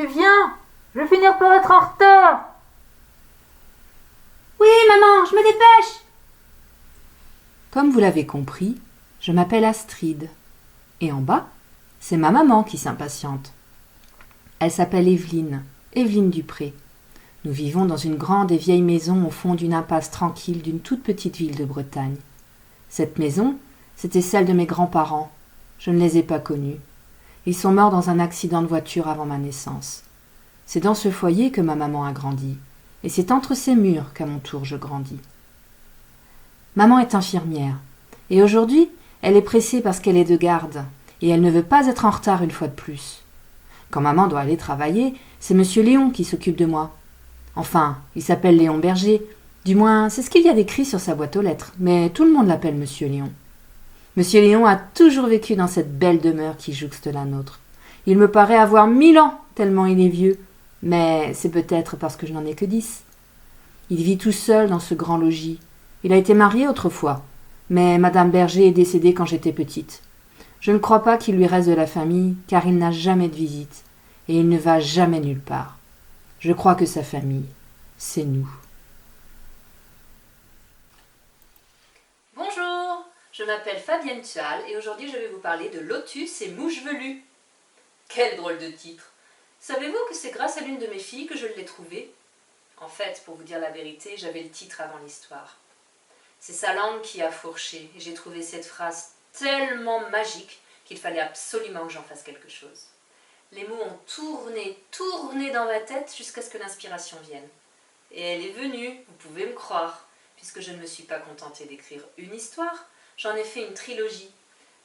Tu viens? Je vais finir par être en retard. Oui, maman, je me dépêche. Comme vous l'avez compris, je m'appelle Astrid. Et en bas, c'est ma maman qui s'impatiente. Elle s'appelle Evelyne Dupré. Nous vivons dans une grande et vieille maison au fond d'une impasse tranquille d'une toute petite ville de Bretagne. Cette maison, c'était celle de mes grands-parents. Je ne les ai pas connus. Ils sont morts dans un accident de voiture avant ma naissance. C'est dans ce foyer que ma maman a grandi, et c'est entre ces murs qu'à mon tour je grandis. Maman est infirmière, et aujourd'hui, elle est pressée parce qu'elle est de garde, et elle ne veut pas être en retard une fois de plus. Quand maman doit aller travailler, c'est monsieur Léon qui s'occupe de moi. Enfin, il s'appelle Léon Berger, du moins c'est ce qu'il y a d'écrit sur sa boîte aux lettres, mais tout le monde l'appelle monsieur Léon. Monsieur Léon a toujours vécu dans cette belle demeure qui jouxte la nôtre. Il me paraît avoir 1000 ans, tellement il est vieux, mais c'est peut-être parce que je n'en ai que 10. Il vit tout seul dans ce grand logis. Il a été marié autrefois, mais madame Berger est décédée quand j'étais petite. Je ne crois pas qu'il lui reste de la famille, car il n'a jamais de visite, et il ne va jamais nulle part. Je crois que sa famille, c'est nous. Bonjour, je m'appelle Fabienne Tual et aujourd'hui je vais vous parler de Lotus et Mouche Velue. Quel drôle de titre! Savez-vous que c'est grâce à l'une de mes filles que je l'ai trouvé? En fait, pour vous dire la vérité, j'avais le titre avant l'histoire. C'est sa langue qui a fourché et j'ai trouvé cette phrase tellement magique qu'il fallait absolument que j'en fasse quelque chose. Les mots ont tourné dans ma tête jusqu'à ce que l'inspiration vienne. Et elle est venue, vous pouvez me croire, puisque je ne me suis pas contentée d'écrire une histoire, j'en ai fait une trilogie,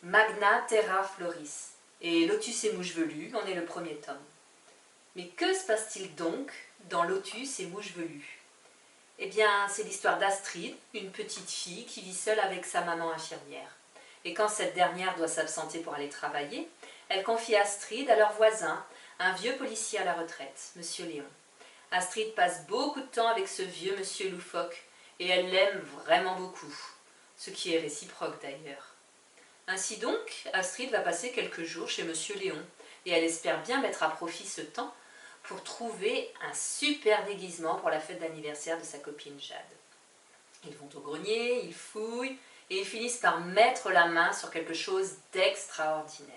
Magna Terra Floris, et Lotus et Mouche Velue en est le premier tome. Mais que se passe-t-il donc dans Lotus et Mouche Velue? Eh bien, c'est l'histoire d'Astrid, une petite fille qui vit seule avec sa maman infirmière. Et quand cette dernière doit s'absenter pour aller travailler, elle confie Astrid à leur voisin, un vieux policier à la retraite, monsieur Léon. Astrid passe beaucoup de temps avec ce vieux monsieur loufoque, et elle l'aime vraiment beaucoup, ce qui est réciproque d'ailleurs. Ainsi donc, Astrid va passer quelques jours chez monsieur Léon, et elle espère bien mettre à profit ce temps pour trouver un super déguisement pour la fête d'anniversaire de sa copine Jade. Ils vont au grenier, ils fouillent, et ils finissent par mettre la main sur quelque chose d'extraordinaire.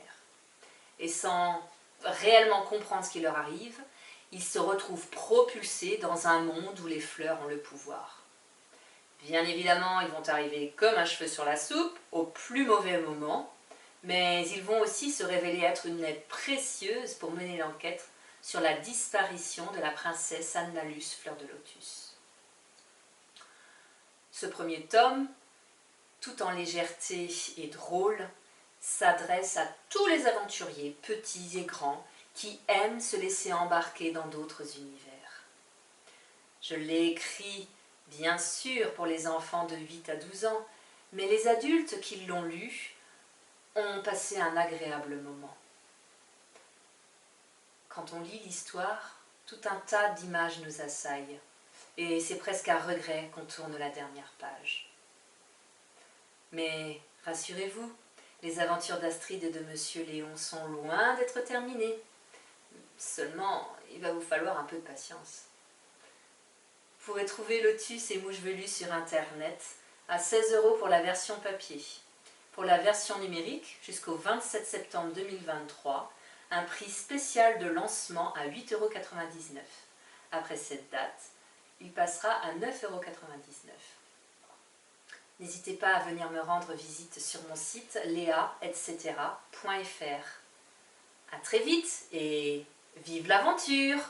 Et sans réellement comprendre ce qui leur arrive, ils se retrouvent propulsés dans un monde où les fleurs ont le pouvoir. Bien évidemment, ils vont arriver comme un cheveu sur la soupe, au plus mauvais moment, mais ils vont aussi se révéler être une aide précieuse pour mener l'enquête sur la disparition de la princesse Annalus Fleur de Lotus. Ce premier tome, tout en légèreté et drôle, s'adresse à tous les aventuriers, petits et grands, qui aiment se laisser embarquer dans d'autres univers. Je l'ai écrit, bien sûr, pour les enfants de 8 à 12 ans, mais les adultes qui l'ont lu ont passé un agréable moment. Quand on lit l'histoire, tout un tas d'images nous assaillent, et c'est presque à regret qu'on tourne la dernière page. Mais rassurez-vous, les aventures d'Astrid et de monsieur Léon sont loin d'être terminées. Seulement, il va vous falloir un peu de patience. Vous pourrez trouver Lotus et Mouche Velue sur internet à 16 € pour la version papier. Pour la version numérique, jusqu'au 27 septembre 2023, un prix spécial de lancement à 8,99 €. Après cette date, il passera à 9,99 €. N'hésitez pas à venir me rendre visite sur mon site lea-etc.fr. À très vite et vive l'aventure!